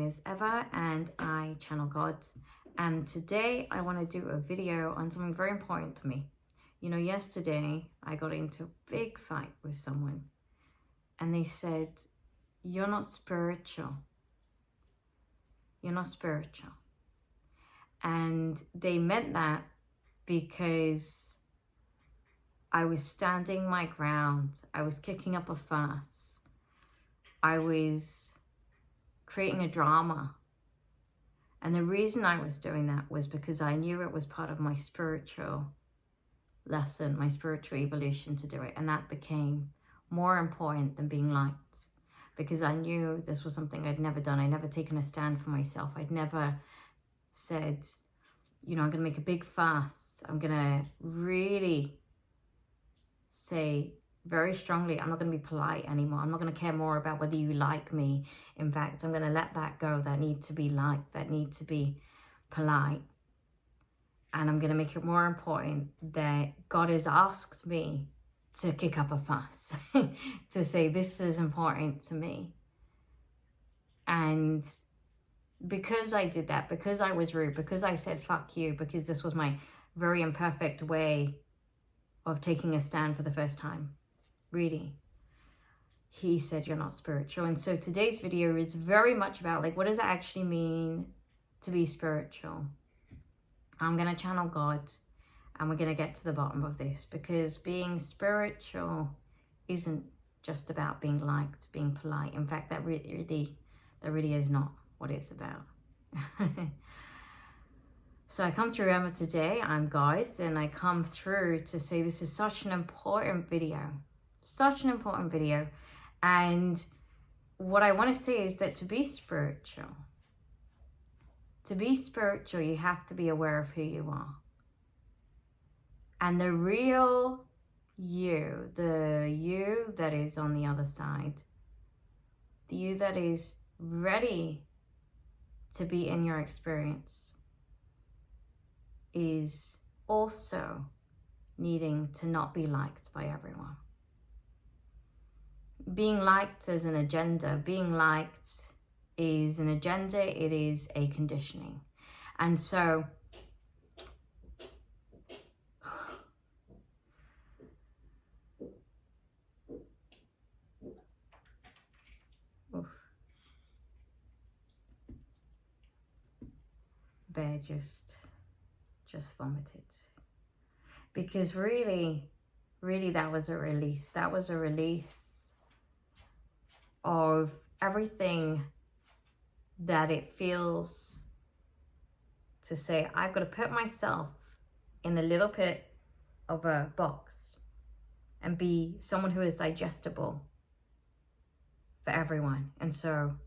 is Eva and I channel God, and today I want to do a video on something very important to me. You know, yesterday I got into a big fight with someone and they said, "You're not spiritual. You're not spiritual." And they meant that because I was standing my ground. I was kicking up a fuss. I was creating a drama. And the reason I was doing that was because I knew it was part of my spiritual lesson, my spiritual evolution to do it. And that became more important than being liked, because I knew this was something I'd never done. I'd never taken a stand for myself. I'd never said, you know, I'm going to make a big fuss. I'm going to really say very strongly, I'm not going to be polite anymore. I'm not going to care more about whether you like me. In fact, I'm going to let that go, that need to be liked, that need to be polite. And I'm going to make it more important that God has asked me to kick up a fuss, to say this is important to me. And because I did that, because I was rude, because I said fuck you, because this was my very imperfect way of taking a stand for the first time, really, he said, "You're not spiritual." And so today's video is very much about, like, what does it actually mean to be spiritual? I'm going to channel God and we're going to get to the bottom of this, because being spiritual isn't just about being liked, being polite. In fact, that really is not what it's about. So I come through Emma today. I'm God, and I come through to say this is such an important video. Such an important video. And what I want to say is that to be spiritual, you have to be aware of who you are. And the real you, the you that is on the other side, the you that is ready to be in your experience, is also needing to not be liked by everyone. Being liked is an agenda. Being liked is an agenda. It is a conditioning. And so Bear just vomited, because really that was a release. That was a release of everything that it feels to say, I've got to put myself in a little bit of a box and be someone who is digestible for everyone. And so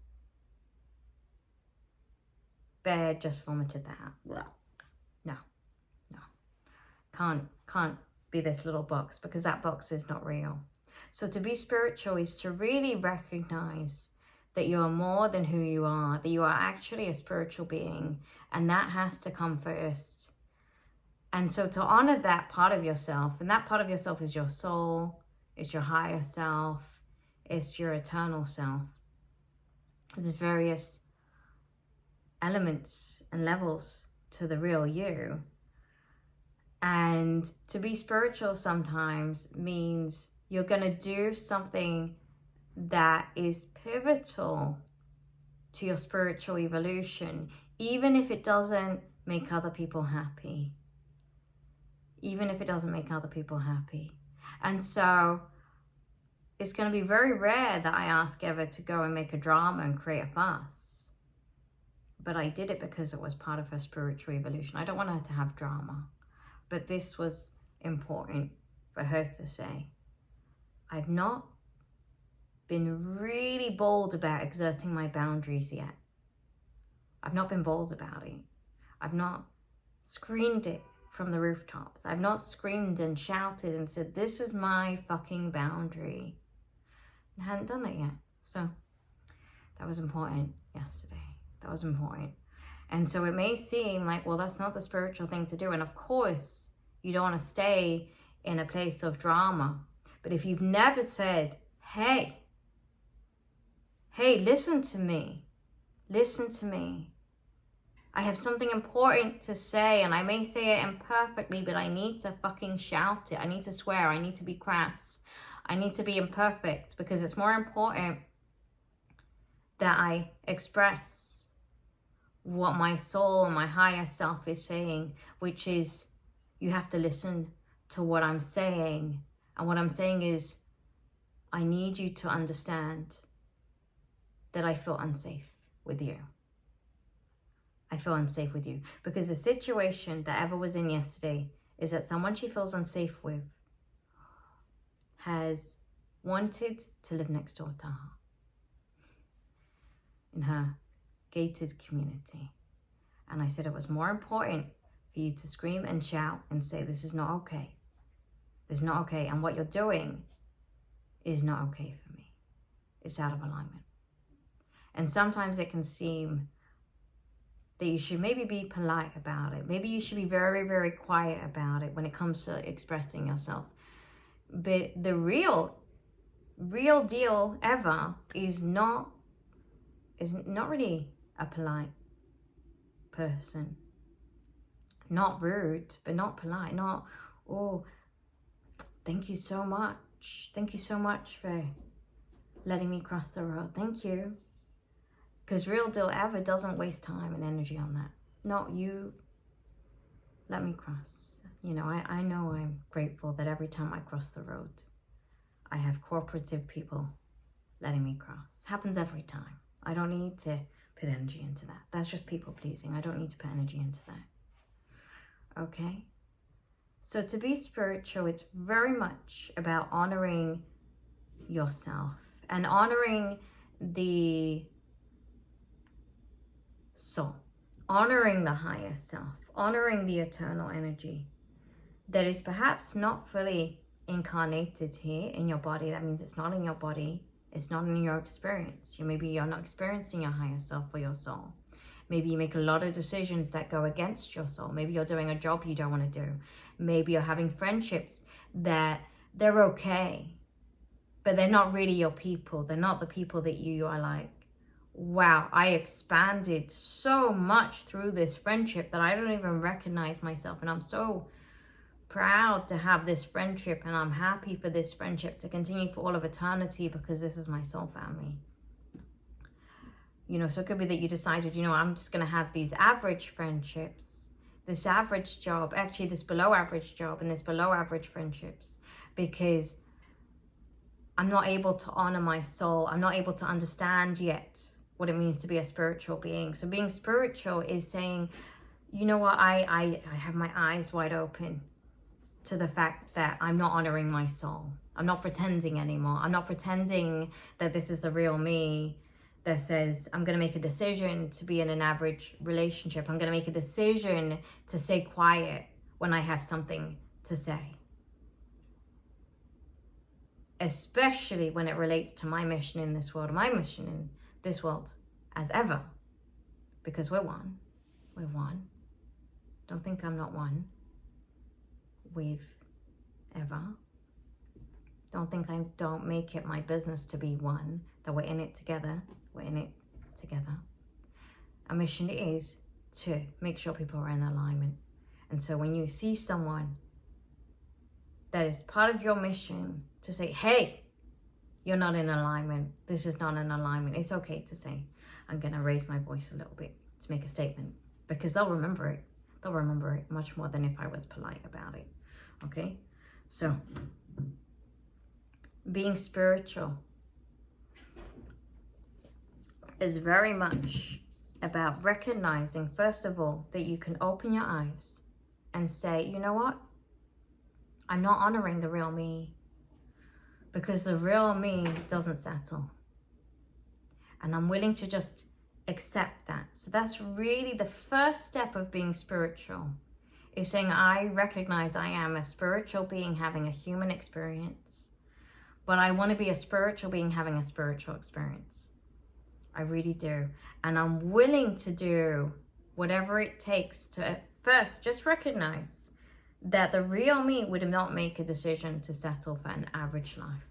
Bear just vomited that out. Well, no. Can't be this little box, because that box is not real. So to be spiritual is to really recognize that you are more than who you are, that you are actually a spiritual being, and that has to come first. And so to honor that part of yourself, and that part of yourself is your soul, it's your higher self, it's your eternal self. There's various elements and levels to the real you. And to be spiritual sometimes means you're going to do something that is pivotal to your spiritual evolution, even if it doesn't make other people happy. Even if it doesn't make other people happy. And so it's going to be very rare that I ask Eva to go and make a drama and create a fuss. But I did it because it was part of her spiritual evolution. I don't want her to have drama. But this was important for her to say. I've not been really bold about exerting my boundaries yet. I've not been bold about it. I've not screamed it from the rooftops. I've not screamed and shouted and said, this is my fucking boundary. I hadn't done it yet. So that was important yesterday. That was important. And so it may seem like, well, that's not the spiritual thing to do. And of course, you don't want to stay in a place of drama. But if you've never said, hey, listen to me. Listen to me. I have something important to say, and I may say it imperfectly, but I need to fucking shout it. I need to swear. I need to be crass. I need to be imperfect, because it's more important that I express what my soul and my higher self is saying, which is, you have to listen to what I'm saying. And what I'm saying is, I need you to understand that I feel unsafe with you. I feel unsafe with you, because the situation that Eva was in yesterday is that someone she feels unsafe with has wanted to live next door to her in her gated community. And I said it was more important for you to scream and shout and say, this is not okay. This is not okay. And what you're doing is not okay for me. It's out of alignment. And sometimes it can seem that you should maybe be polite about it. Maybe you should be very, very quiet about it when it comes to expressing yourself. But the real deal ever is not really a polite person. Not rude, but not polite. Not, oh, thank you so much. Thank you so much for letting me cross the road. Thank you. Because real deal ever doesn't waste time and energy on that. Not you, let me cross. You know, I know I'm grateful that every time I cross the road, I have cooperative people letting me cross. Happens every time. I don't need to put energy into that. That's just people pleasing. I don't need to put energy into that. Okay? So to be spiritual, it's very much about honoring yourself and honoring the soul, honoring the higher self, honoring the eternal energy that is perhaps not fully incarnated here in your body. That means it's not in your body. It's not in your experience. Maybe you're not experiencing your higher self or your soul. Maybe you make a lot of decisions that go against your soul. Maybe you're doing a job you don't want to do. Maybe you're having friendships that they're okay, but they're not really your people. They're not the people that you are like, wow, I expanded so much through this friendship that I don't even recognize myself. And I'm so proud to have this friendship, and I'm happy for this friendship to continue for all of eternity, because this is my soul family. You know, so it could be that you decided, you know, I'm just going to have these average friendships, this average job, actually this below average job and this below average friendships, because I'm not able to honor my soul. I'm not able to understand yet what it means to be a spiritual being. So being spiritual is saying, you know what, I have my eyes wide open to the fact that I'm not honoring my soul. I'm not pretending anymore. I'm not pretending that this is the real me that says I'm going to make a decision to be in an average relationship. I'm going to make a decision to stay quiet when I have something to say. Especially when it relates to my mission in this world, my mission in this world as ever. Because we're one. We're one. Don't think I'm not one. We've ever. Don't think I don't make it my business to be one, that we're in it together. We're in it together. Our mission is to make sure people are in alignment. And so when you see someone that is part of your mission to say, hey, you're not in alignment. This is not in alignment. It's okay to say, I'm going to raise my voice a little bit to make a statement, because they'll remember it. They'll remember it much more than if I was polite about it. Okay? So, being spiritual is very much about recognizing, first of all, that you can open your eyes and say, you know what? I'm not honoring the real me, because the real me doesn't settle. And I'm willing to just accept that. So that's really the first step of being spiritual, is saying, I recognize I am a spiritual being having a human experience, but I want to be a spiritual being having a spiritual experience. I really do. And I'm willing to do whatever it takes to first just recognize that the real me would not make a decision to settle for an average life.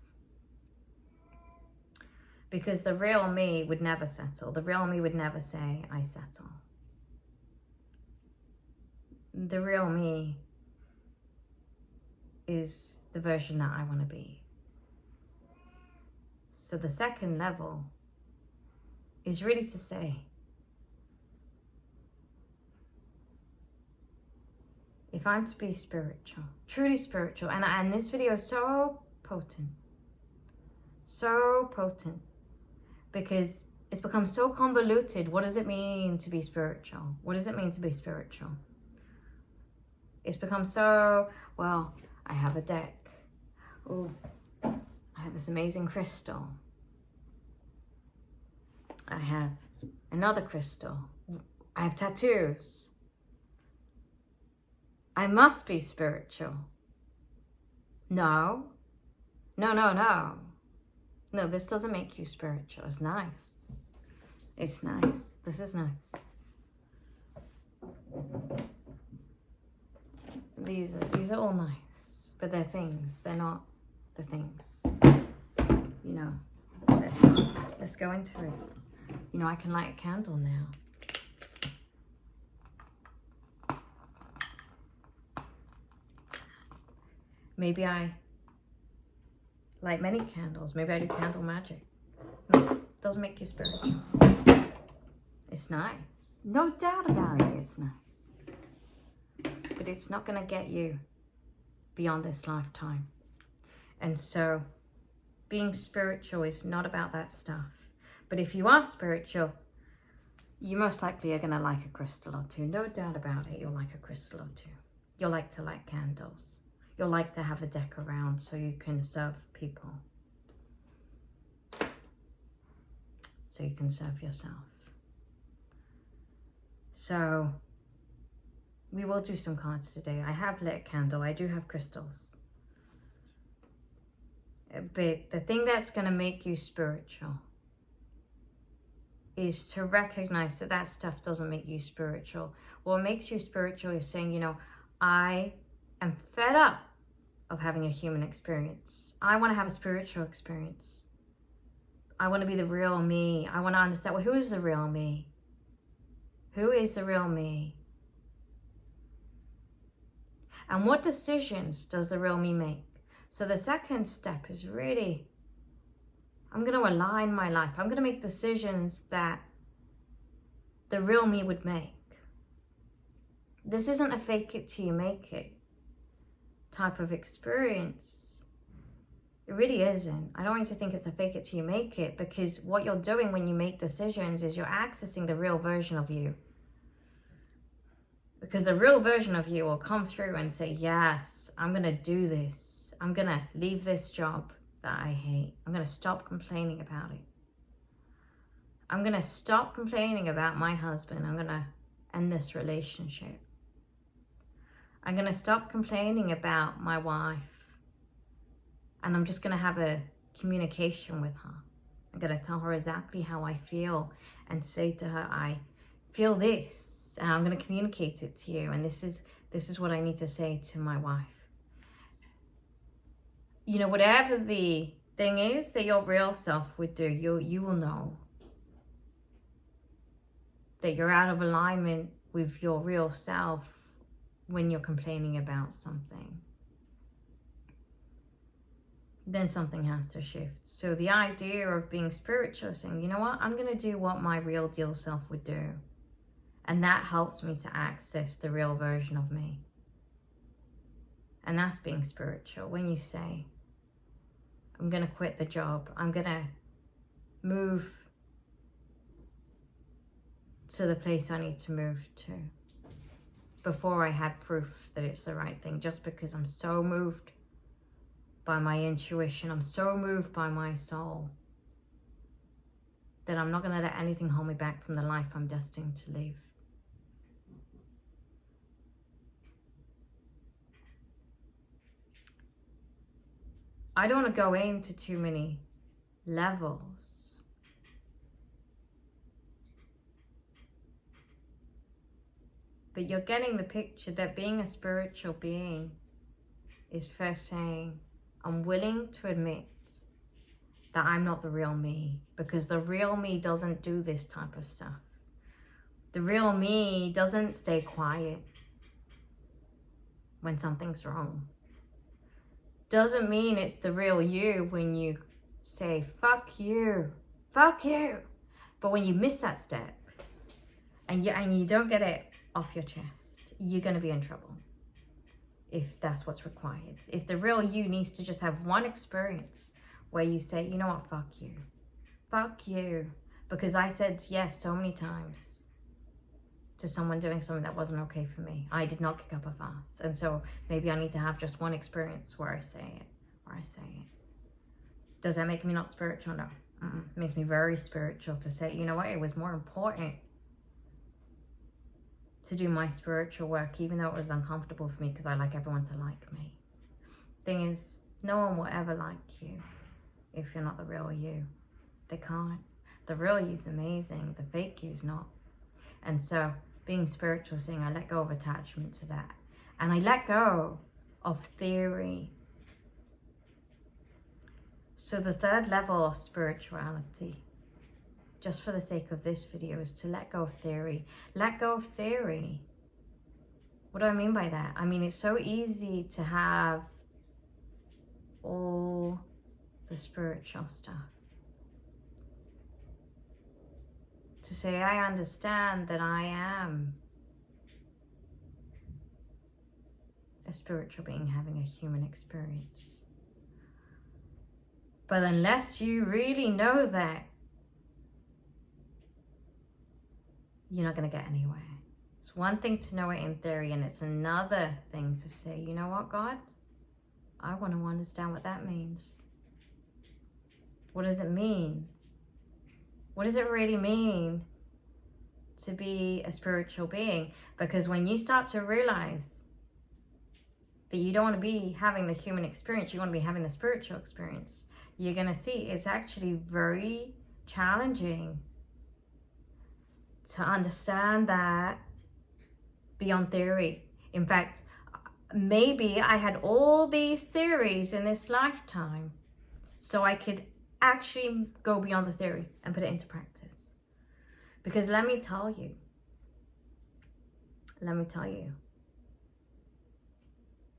Because the real me would never settle. The real me would never say, I settle. The real me is the version that I want to be. So the second level is really to say, if I'm to be spiritual, truly spiritual, and this video is so potent, because it's become so convoluted. What does it mean to be spiritual? What does it mean to be spiritual? It's become so, well, I have a deck. Oh, I have this amazing crystal. I have another crystal. I have tattoos. I must be spiritual. No. No, this doesn't make you spiritual. It's nice. It's nice. This is nice. These are all nice, but they're things. They're not the things. You know, let's go into it. You know, I can light a candle now. Maybe I light many candles. Maybe I do candle magic. No, it doesn't make you spiritual. It's nice. No doubt about it, it's nice. But it's not going to get you beyond this lifetime. And so being spiritual is not about that stuff. But if you are spiritual, you most likely are going to like a crystal or two. No doubt about it, you'll like a crystal or two. You'll like to light candles. You'll like to have a deck around so you can serve people. So you can serve yourself. So we will do some cards today. I have lit a candle. I do have crystals. But the thing that's going to make you spiritual is to recognize that that stuff doesn't make you spiritual. What makes you spiritual is saying, you know, I am fed up of having a human experience. I want to have a spiritual experience. I want to be the real me. I want to understand, well, who is the real me? Who is the real me? And what decisions does the real me make? So the second step is really, I'm going to align my life. I'm going to make decisions that the real me would make. This isn't a fake it till you make it type of experience. It really isn't. I don't want you to think it's a fake it till you make it, because what you're doing when you make decisions is you're accessing the real version of you. Because the real version of you will come through and say, yes, I'm going to do this. I'm going to leave this job that I hate. I'm going to stop complaining about it. I'm going to stop complaining about my husband. I'm going to end this relationship. I'm going to stop complaining about my wife. And I'm just going to have a communication with her. I'm going to tell her exactly how I feel and say to her, I feel this, and I'm going to communicate it to you. And this is what I need to say to my wife. You know, whatever the thing is that your real self would do, you will know that you're out of alignment with your real self when you're complaining about something. Then something has to shift. So the idea of being spiritual, saying, you know what, I'm going to do what my real deal self would do. And that helps me to access the real version of me. And that's being spiritual. When you say, I'm going to quit the job, I'm going to move to the place I need to move to, before I had proof that it's the right thing, just because I'm so moved by my intuition, I'm so moved by my soul, that I'm not going to let anything hold me back from the life I'm destined to live. I don't want to go into too many levels. But you're getting the picture that being a spiritual being is first saying, I'm willing to admit that I'm not the real me, because the real me doesn't do this type of stuff. The real me doesn't stay quiet when something's wrong. Doesn't mean it's the real you when you say, fuck you, fuck you. But when you miss that step and you don't get it off your chest, you're going to be in trouble. If that's what's required. If the real you needs to just have one experience where you say, you know what, fuck you. Fuck you. Because I said yes so many times to someone doing something that wasn't okay for me. I did not kick up a fuss. And so maybe I need to have just one experience where I say it. Does that make me not spiritual? No. It makes me very spiritual to say, you know what, it was more important to do my spiritual work, even though it was uncomfortable for me, because I like everyone to like me. Thing is, no one will ever like you if you're not the real you. They can't. The real you's amazing. The fake you's not. And so, being spiritual, saying I let go of attachment to that. And I let go of theory. So the third level of spirituality, just for the sake of this video, is to let go of theory. Let go of theory. What do I mean by that? I mean, it's so easy to have all the spiritual stuff. To say, I understand that I am a spiritual being having a human experience. But unless you really know that, you're not going to get anywhere. It's one thing to know it in theory, and it's another thing to say, you know what, God? I want to understand what that means. What does it mean? What does it really mean to be a spiritual being? Because when you start to realize that you don't want to be having the human experience, you want to be having the spiritual experience, you're going to see it's actually very challenging to understand that beyond theory. In fact, maybe I had all these theories in this lifetime so I could actually go beyond the theory and put it into practice. Because let me tell you,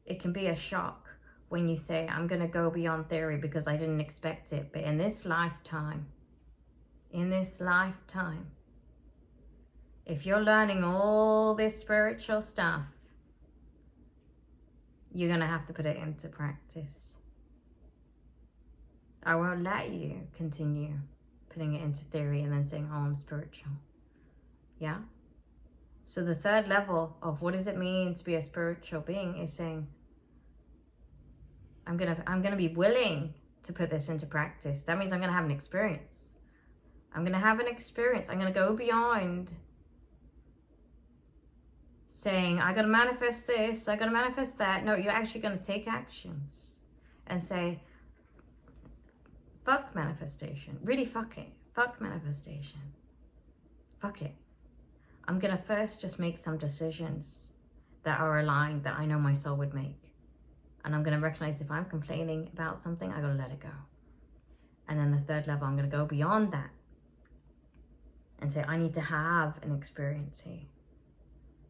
it can be a shock when you say, I'm going to go beyond theory because I didn't expect it. But in this lifetime, if you're learning all this spiritual stuff, you're going to have to put it into practice. I won't let you continue putting it into theory and then saying, oh, I'm spiritual. Yeah? So the third level of what does it mean to be a spiritual being is saying, I'm gonna be willing to put this into practice. That means I'm gonna have an experience. I'm gonna go beyond saying, I gotta manifest this, I gotta manifest that. No, you're actually gonna take actions and say, fuck manifestation. Really, fuck it. Fuck manifestation. Fuck it. I'm gonna first just make some decisions that are aligned, that I know my soul would make. And I'm gonna recognize if I'm complaining about something, I gotta let it go. And then the third level, I'm gonna go beyond that and say, I need to have an experience here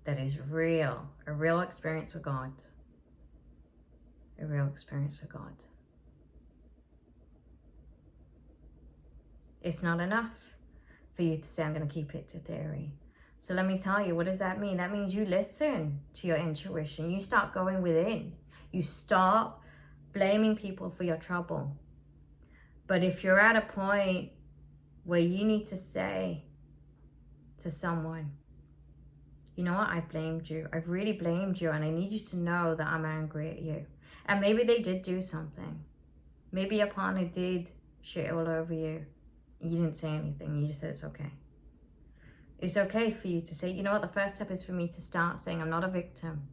that is real, a real experience with God. A real experience with God. It's not enough for you to say, I'm going to keep it to theory. So let me tell you, what does that mean? That means you listen to your intuition. You start going within. You stop blaming people for your trouble. But if you're at a point where you need to say to someone, you know what, I've blamed you. I've really blamed you, and I need you to know that I'm angry at you. And maybe they did do something. Maybe your partner did shit all over you. You didn't say anything. You just said it's okay. It's okay for you to say, you know what, the first step is for me to start saying I'm not a victim.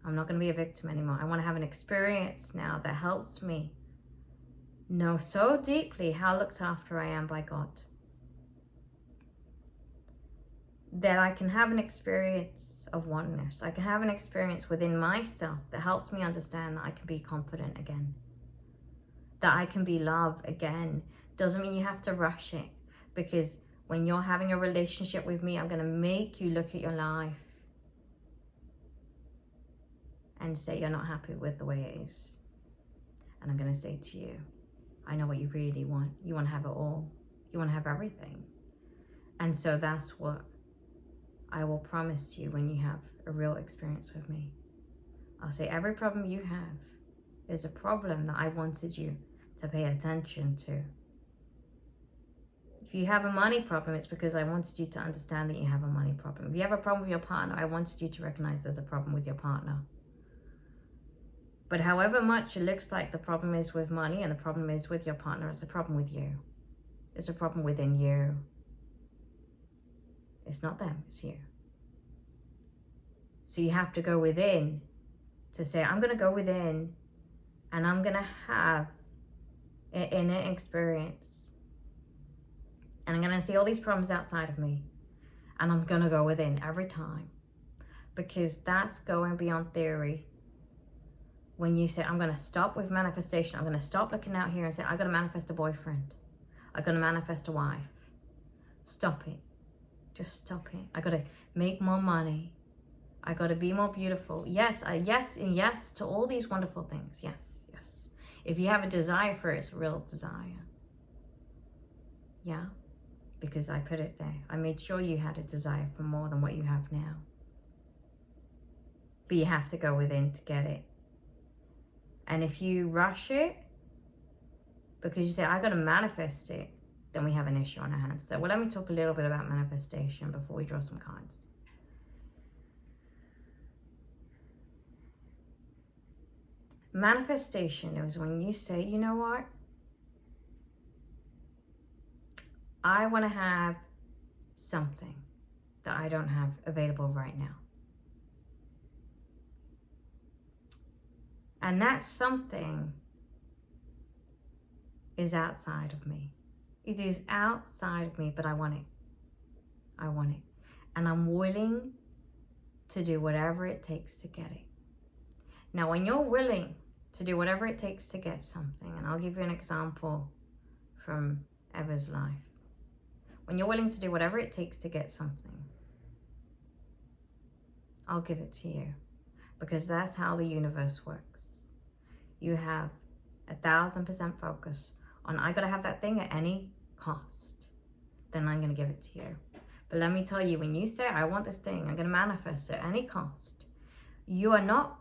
I'm not going to be a victim anymore. I want to have an experience now that helps me know so deeply how looked after I am by God. That I can have an experience of oneness. I can have an experience within myself that helps me understand that I can be confident again. that I can be love again. Doesn't mean you have to rush it, because when you're having a relationship with me, I'm going to make you look at your life and say you're not happy with the way it is. And I'm going to say to you, I know what you really want. You want to have it all. You want to have everything. And so that's what I will promise you when you have a real experience with me. I'll say every problem you have is a problem that I wanted you to pay attention to. If you have a money problem, it's because I wanted you to understand that you have a money problem. If you have a problem with your partner, I wanted you to recognize there's a problem with your partner. But however much it looks like the problem is with money and the problem is with your partner, it's a problem with you. It's a problem within you. It's not them, it's you. So you have to go within to say, I'm going to go within and I'm going to have an inner experience. And I'm going to see all these problems outside of me. And I'm going to go within every time. Because that's going beyond theory. When you say, I'm going to stop with manifestation. I'm going to stop looking out here and say, I'm going to manifest a boyfriend. I'm going to manifest a wife. Stop it. Just stop it. I got to make more money. I got to be more beautiful. Yes, yes to all these wonderful things. Yes, yes. If you have a desire for it, it's a real desire. Yeah. Because I put it there. I made sure you had a desire for more than what you have now. But you have to go within to get it. And if you rush it, because you say, I got to manifest it, then we have an issue on our hands. So, well, let me talk a little bit about manifestation before we draw some cards. Manifestation is when you say, you know what? I want to have something that I don't have available right now. And that something is outside of me. It is outside of me, but I want it. I want it. And I'm willing to do whatever it takes to get it. Now, when you're willing to do whatever it takes to get something, and I'll give you an example from Eva's life. When you're willing to do whatever it takes to get something, I'll give it to you. Because that's how the universe works. You have 1,000% focus on, I gotta have that thing at any cost. Then I'm gonna give it to you. But let me tell you, when you say, I want this thing, I'm gonna manifest it at any cost, you are not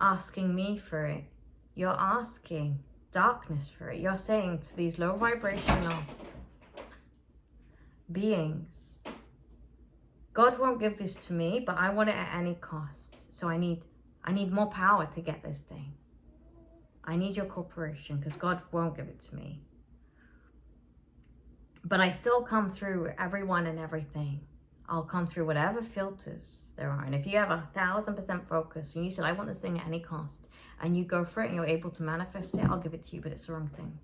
asking me for it. You're asking darkness for it. You're saying to these low vibrational beings, God won't give this to me, but I want it at any cost. So I need more power to get this thing. I need your cooperation because God won't give it to me. But I still come through everyone and everything. I'll come through whatever filters there are. And if you have 1,000% focus and you said, I want this thing at any cost, and you go for it and you're able to manifest it, I'll give it to you, but it's the wrong thing.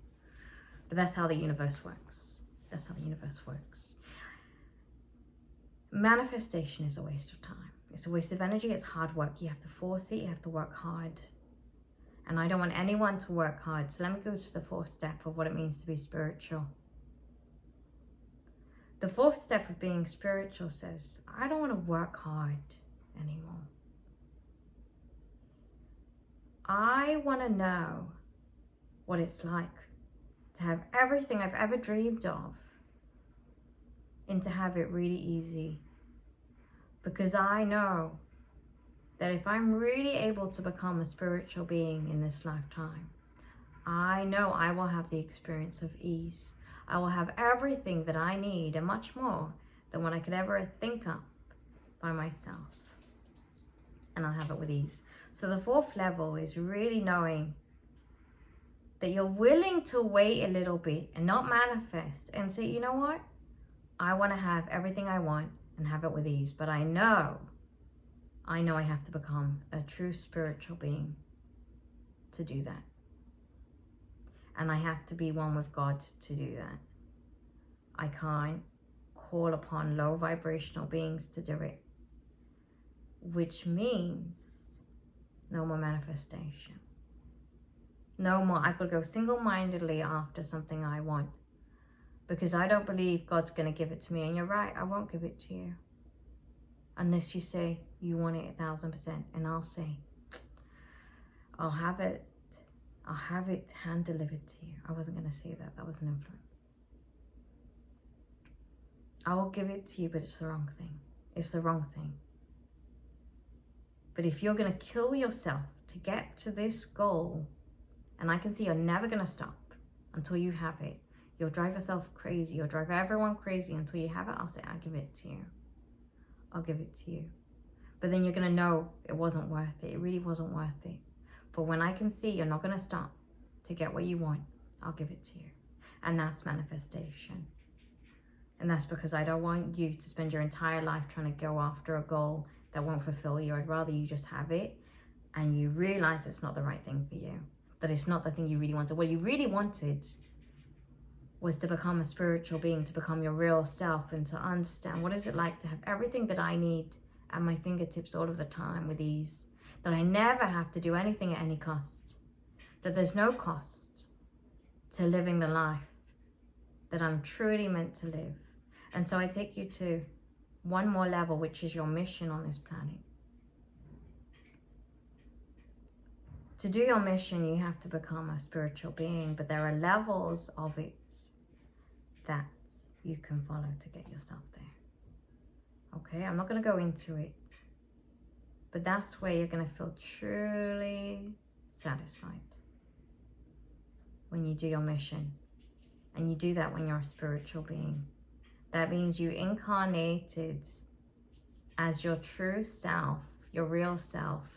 But that's how the universe works. That's how the universe works. Manifestation is a waste of time. It's a waste of energy. It's hard work. You have to force it. You have to work hard. And I don't want anyone to work hard. So let me go to the fourth step of what it means to be spiritual. The fourth step of being spiritual says, I don't want to work hard anymore. I want to know what it's like to have everything I've ever dreamed of and to have it really easy. Because I know that if I'm really able to become a spiritual being in this lifetime, I know I will have the experience of ease. I will have everything that I need and much more than what I could ever think up by myself. And I'll have it with ease. So the fourth level is really knowing that you're willing to wait a little bit and not manifest and say, you know what? I want to have everything I want and have it with ease. But I know I have to become a true spiritual being to do that. And I have to be one with God to do that. I can't call upon low vibrational beings to do it. Which means no more manifestation. No more. I could go single-mindedly after something I want because I don't believe God's going to give it to me. And you're right, I won't give it to you unless you say you want it 1,000%. And I'll say, I'll have it hand delivered to you. I wasn't going to say that. That was an influence. I will give it to you, but it's the wrong thing. It's the wrong thing. But if you're going to kill yourself to get to this goal, and I can see you're never going to stop until you have it. You'll drive yourself crazy. You'll drive everyone crazy until you have it. I'll say, I'll give it to you. I'll give it to you. But then you're going to know it wasn't worth it. It really wasn't worth it. But when I can see you're not going to stop to get what you want, I'll give it to you. And that's manifestation. And that's because I don't want you to spend your entire life trying to go after a goal that won't fulfill you. I'd rather you just have it and you realize it's not the right thing for you. That it's not the thing you really wanted. What you really wanted was to become a spiritual being, to become your real self, and to understand what is it like to have everything that I need at my fingertips all of the time with ease. That I never have to do anything at any cost. That there's no cost to living the life that I'm truly meant to live. And so I take you to one more level, which is your mission on this planet. To do your mission, you have to become a spiritual being, but there are levels of it that you can follow to get yourself there. Okay, I'm not going to go into it, but that's where you're going to feel truly satisfied when you do your mission. And you do that when you're a spiritual being. That means you incarnated as your true self, your real self,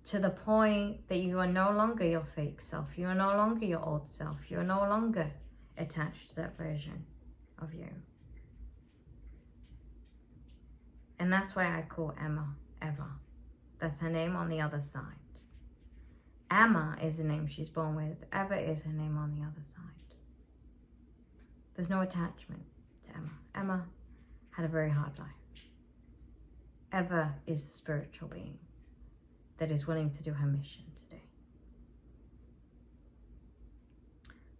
to the point that you are no longer your fake self. You are no longer your old self. You are no longer attached to that version of you. And that's why I call Emma Eva. That's her name on the other side. Emma is the name she's born with. Eva is her name on the other side. There's no attachment to Emma. Emma had a very hard life. Eva is a spiritual being that is willing to do her mission today.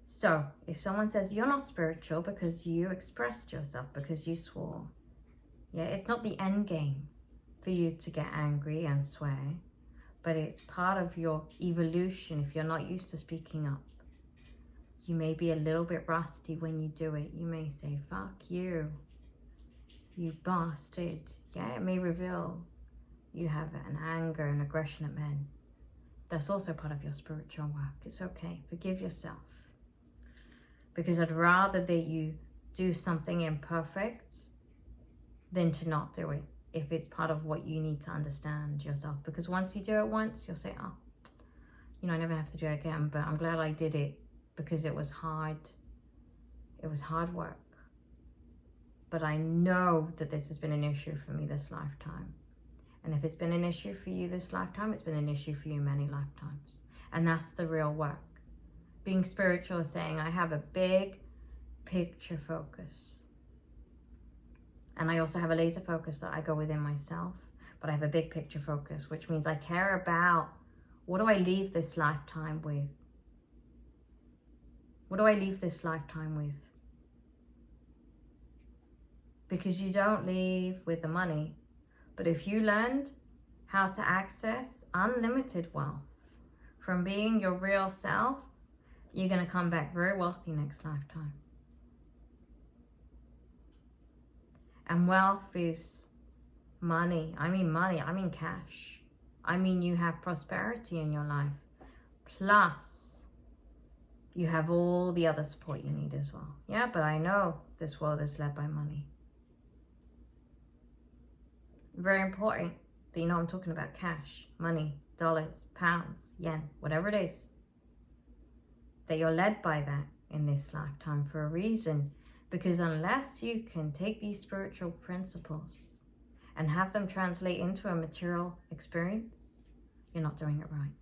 So, if someone says you're not spiritual because you expressed yourself, because you swore, yeah, it's not the end game for you to get angry and swear, but it's part of your evolution. If you're not used to speaking up, you may be a little bit rusty when you do it. You may say, fuck you, you bastard. Yeah, it may reveal you have an anger and aggression at men. That's also part of your spiritual work. It's okay. Forgive yourself. Because I'd rather that you do something imperfect than to not do it, if it's part of what you need to understand yourself. Because once you do it once, you'll say, oh, you know, I never have to do it again, but I'm glad I did it because it was hard. It was hard work. But I know that this has been an issue for me this lifetime. And if it's been an issue for you this lifetime, it's been an issue for you many lifetimes. And that's the real work. Being spiritual is saying, I have a big picture focus. And I also have a laser focus that I go within myself. But I have a big picture focus, which means I care about, what do I leave this lifetime with? What do I leave this lifetime with? Because you don't leave with the money. But if you learned how to access unlimited wealth from being your real self, you're going to come back very wealthy next lifetime. And wealth is money. I mean cash. I mean you have prosperity in your life. Plus, you have all the other support you need as well. Yeah, but I know this world is led by money. Very important that you know I'm talking about cash, money, dollars, pounds, yen, whatever it is. That you're led by that in this lifetime for a reason. Because unless you can take these spiritual principles and have them translate into a material experience, you're not doing it right.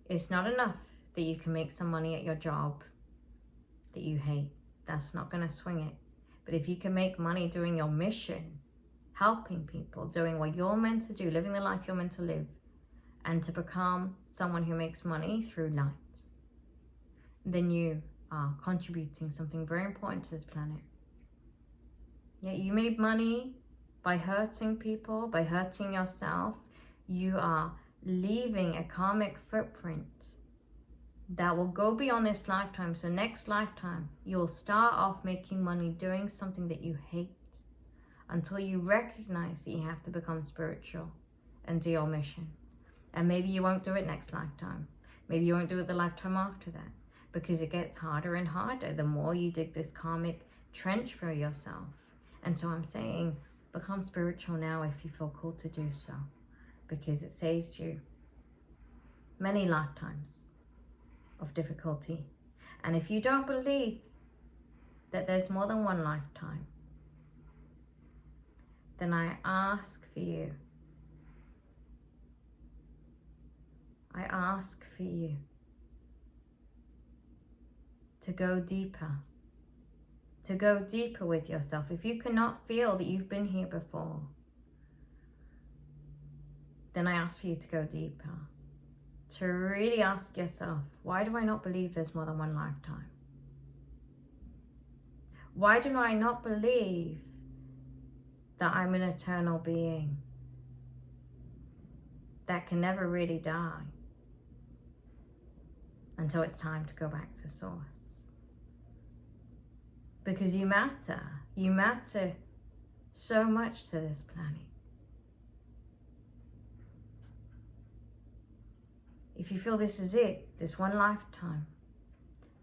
It's not enough that you can make some money at your job that you hate. That's not going to swing it. But if you can make money doing your mission, helping people, doing what you're meant to do, living the life you're meant to live, and to become someone who makes money through light, then you are contributing something very important to this planet. Yeah, you made money by hurting people, by hurting yourself. You are leaving a karmic footprint that will go beyond this lifetime. So next lifetime, you'll start off making money doing something that you hate until you recognize that you have to become spiritual and do your mission. And maybe you won't do it next lifetime. Maybe you won't do it the lifetime after that, because it gets harder and harder the more you dig this karmic trench for yourself. And so I'm saying, become spiritual now if you feel called to do so, because it saves you many lifetimes of difficulty. And if you don't believe that there's more than one lifetime, then I ask for you, to go deeper, with yourself. If you cannot feel that you've been here before, then I ask for you to go deeper, to really ask yourself, why do I not believe there's more than one lifetime? Why do I not believe that I'm an eternal being that can never really die until it's time to go back to source? Because you matter so much to this planet. If you feel this is it, this one lifetime,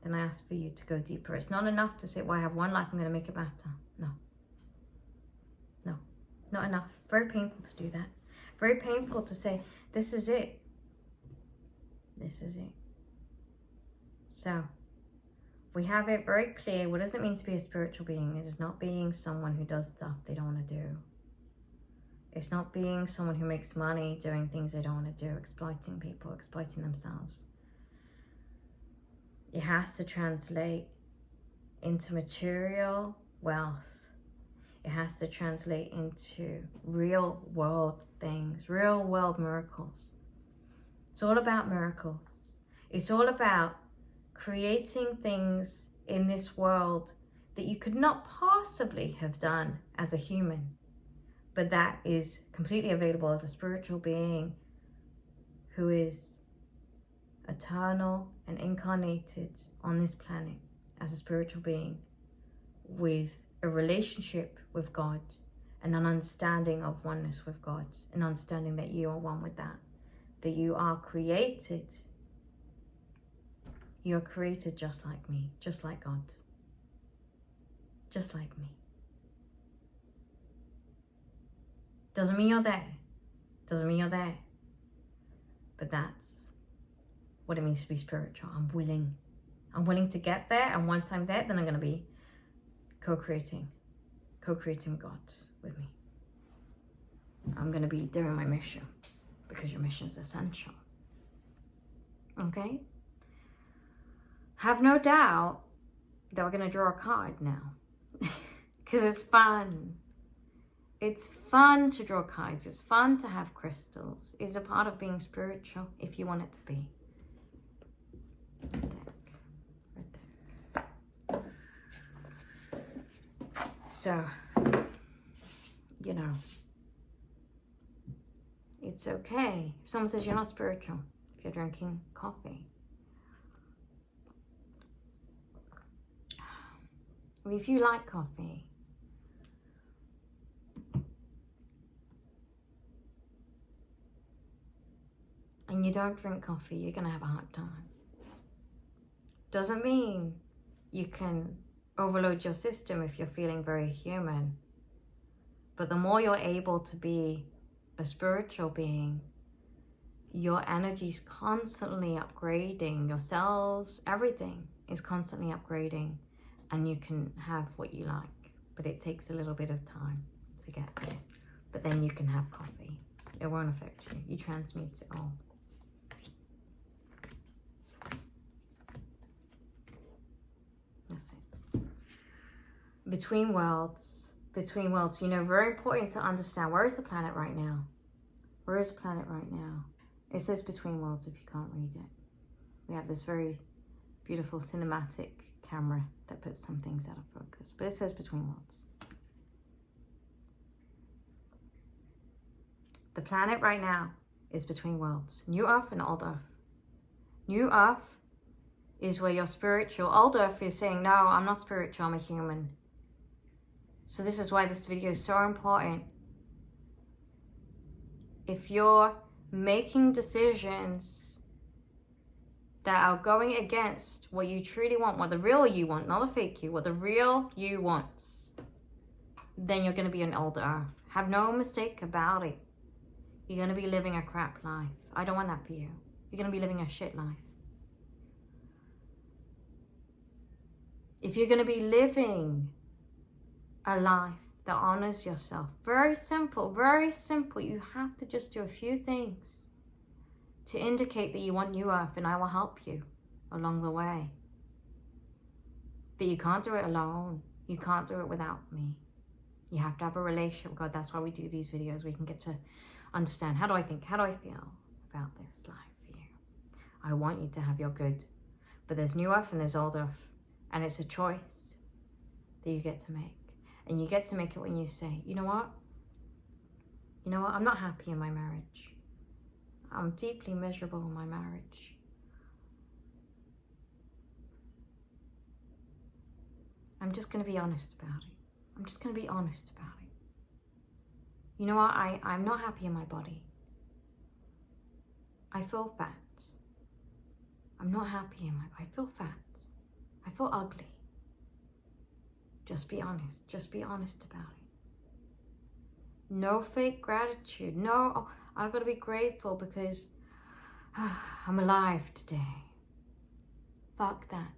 then I ask for you to go deeper. It's not enough to say, well, I have one life, I'm going to make it better. No, not enough. Very painful to do that. Very painful to say, this is it. This is it. So, we have it very clear. What does it mean to be a spiritual being? It is not being someone who does stuff they don't want to do. It's not being someone who makes money doing things they don't want to do, exploiting people, exploiting themselves. It has to translate into material wealth. It has to translate into real world things, real world miracles. It's all about miracles. It's all about creating things in this world that you could not possibly have done as a human, but that is completely available as a spiritual being who is eternal and incarnated on this planet as a spiritual being with a relationship with God and an understanding of oneness with God, an understanding that you are one with that you are created. You're created just like me, just like God, just like me. Doesn't mean you're there. Doesn't mean you're there. But that's what it means to be spiritual. I'm willing to get there. And once I'm there, then I'm going to be co-creating God with me. I'm going to be doing my mission because your mission is essential. Okay? Have no doubt that we're going to draw a card now because it's fun. It's fun to draw cards. It's fun to have crystals. It's a part of being spiritual if you want it to be. Right there. So, you know, it's okay. If someone says you're not spiritual if you're drinking coffee. If you like coffee, and you don't drink coffee, you're going to have a hard time. Doesn't mean you can overload your system if you're feeling very human. But the more you're able to be a spiritual being, your energy is constantly upgrading. Your cells, everything is constantly upgrading. And you can have what you like. But it takes a little bit of time to get there. But then you can have coffee. It won't affect you. You transmute it all. That's it. Between worlds, you know, very important to understand, where is the planet right now? Where is the planet right now? It says between worlds if you can't read it. We have this very beautiful cinematic camera that puts some things out of focus, but it says between worlds. The planet right now is between worlds. New Earth and old Earth. New Earth is where you're spiritual. Old Earth is saying, no, I'm not spiritual, I'm a human. So this is why this video is so important. If you're making decisions that are going against what you truly want, what the real you want, not a fake you, what the real you wants, then you're going to be an old Earth. Have no mistake about it. You're going to be living a crap life. I don't want that for you. You're going to be living a shit life. If you're going to be living a life that honors yourself, very simple, very simple. You have to just do a few things to indicate that you want New Earth, and I will help you along the way. But you can't do it alone. You can't do it without me. You have to have a relationship with God. That's why we do these videos. We can get to understand, how do I think, how do I feel about this life for you? I want you to have your good. But there's New Earth and there's old Earth. And it's a choice that you get to make. And you get to make it when you say, you know what? You know what? I'm not happy in my marriage. I'm deeply miserable in my marriage. I'm just going to be honest about it. I'm just going to be honest about it. You know what? I'm not happy in my body. I feel fat. I'm not happy in I feel fat. I feel ugly. Just be honest. Just be honest about it. No fake gratitude. No, oh, I've got to be grateful because I'm alive today. Fuck that.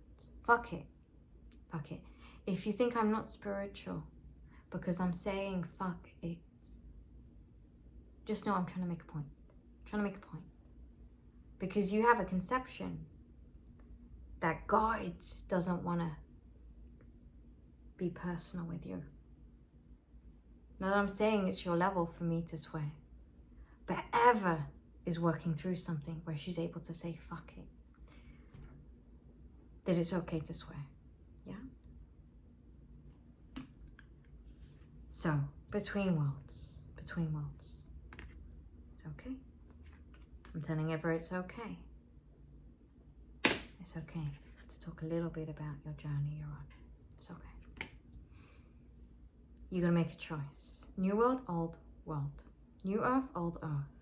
Fuck it. Fuck it. If you think I'm not spiritual because I'm saying fuck it, just know I'm trying to make a point. I'm trying to make a point. Because you have a conception that God doesn't want to be personal with you. Not that I'm saying it's your level for me to swear. But Eva is working through something where she's able to say fuck it. That it's okay to swear. Yeah? So, between worlds. Between worlds. It's okay. I'm telling Eva it's okay. It's okay to talk a little bit about your journey you're on. It's okay. You're going to make a choice. New world, old world. New Earth, old Earth.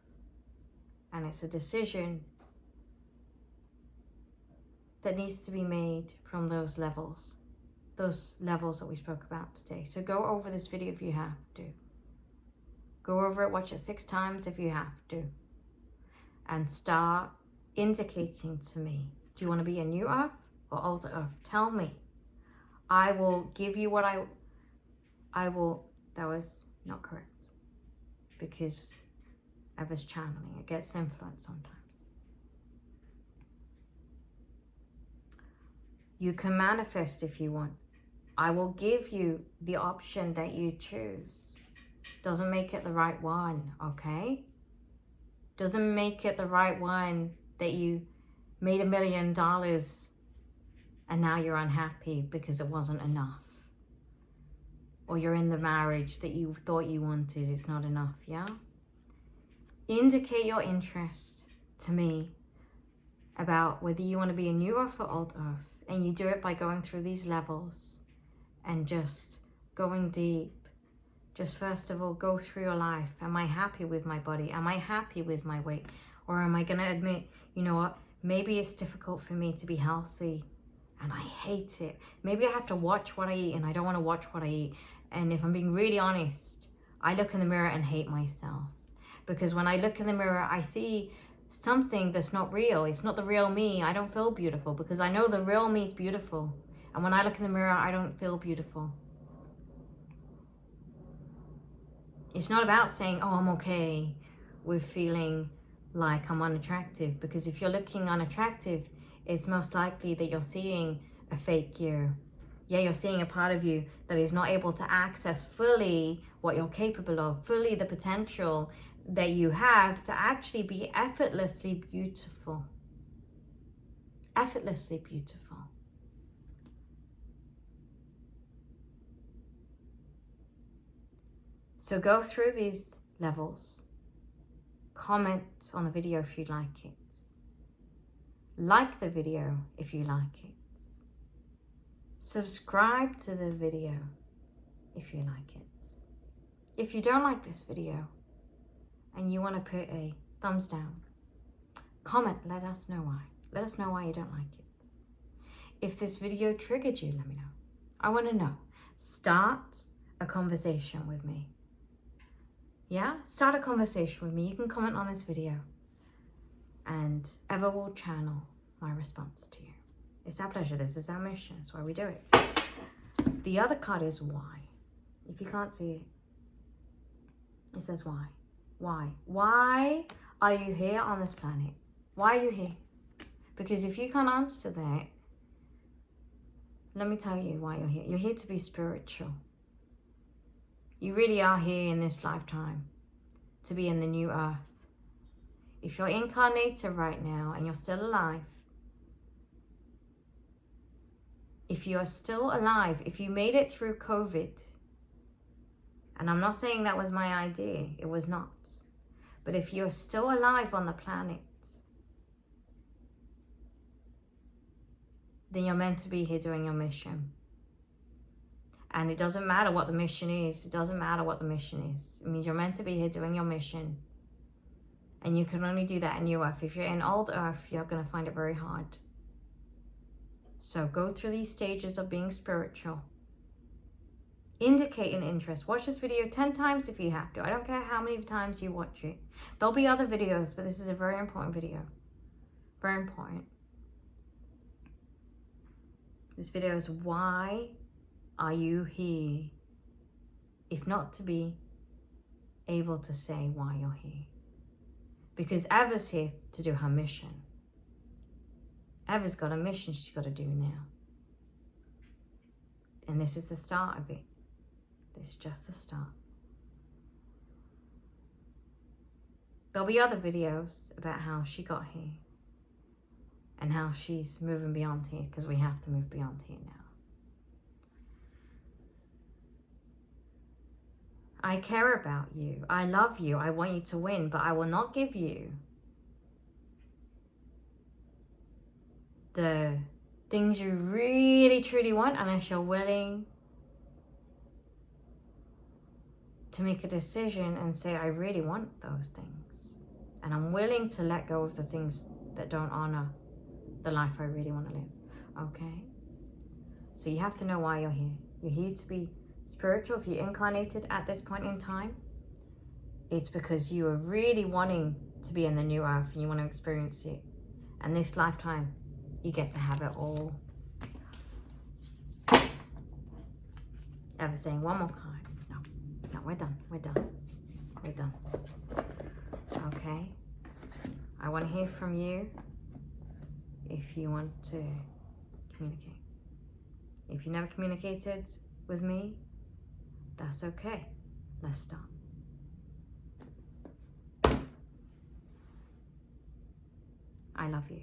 And it's a decision that needs to be made from those levels that we spoke about today. So go over this video if you have to. Go over it, watch it 6 times if you have to. And start indicating to me, do you want to be a new Earth or old Earth? Tell me. I will give you what I will, that was not correct. Because Eva's channeling, it gets influenced sometimes. You can manifest if you want. I will give you the option that you choose. Doesn't make it the right one, okay? Doesn't make it the right one that you made $1 million and now you're unhappy because it wasn't enough. Or you're in the marriage that you thought you wanted, it's not enough, yeah? Indicate your interest to me about whether you want to be a new Earth or old Earth. And you do it by going through these levels and just going deep. Just first of all, go through your life. Am I happy with my body? Am I happy with my weight? Or am I going to admit, you know what? Maybe it's difficult for me to be healthy and I hate it. Maybe I have to watch what I eat and I don't want to watch what I eat. And if I'm being really honest, I look in the mirror and hate myself. Because when I look in the mirror, I see something that's not real. It's not the real me. I don't feel beautiful because I know the real me is beautiful. And when I look in the mirror, I don't feel beautiful. It's not about saying, oh, I'm okay with feeling like I'm unattractive. Because if you're looking unattractive, it's most likely that you're seeing a fake you. Yeah, you're seeing a part of you that is not able to access fully what you're capable of, fully the potential that you have to actually be effortlessly beautiful. Effortlessly beautiful. So go through these levels. Comment on the video if you like it. Like the video if you like it. Subscribe to the video if you like it. If you don't like this video and you want to put a thumbs down, comment, let us know why. Let us know why you don't like it. If this video triggered you, let me know. I want to know. Start a conversation with me. Yeah? Start a conversation with me. You can comment on this video and Eva will channel my response to you. It's our pleasure. This is our mission. That's why we do it. The other card is why. If you can't see it, it says why. Why? Why are you here on this planet? Why are you here? Because if you can't answer that, let me tell you why you're here. You're here to be spiritual. You really are here in this lifetime to be in the new earth. If you're incarnated right now and you're still alive, if you're still alive, if you made it through COVID, and I'm not saying that was my idea, it was not. But if you're still alive on the planet, then you're meant to be here doing your mission. And it doesn't matter what the mission is. It doesn't matter what the mission is. It means you're meant to be here doing your mission. And you can only do that in new earth. If you're in old earth, you're going to find it very hard. So go through these stages of being spiritual. Indicate an interest. Watch this video 10 times if you have to. I don't care how many times you watch it. There'll be other videos, but this is a very important video. Very important. This video is why are you here? If not to be able to say why you're here. Because Eva's here to do her mission. Eva's got a mission she's got to do now. And this is the start of it. This is just the start. There'll be other videos about how she got here. And how she's moving beyond here. Because we have to move beyond here now. I care about you. I love you. I want you to win. But I will not give you the things you really truly want unless you're willing to make a decision and say, I really want those things. And I'm willing to let go of the things that don't honor the life I really want to live. Okay? So you have to know why you're here. You're here to be spiritual. If you're incarnated at this point in time, it's because you are really wanting to be in the new earth and you want to experience it. And this lifetime, you get to have it all. Ever saying one more card? No, we're done. We're done. We're done. Okay. I want to hear from you if you want to communicate. If you never communicated with me, that's okay. Let's start. I love you.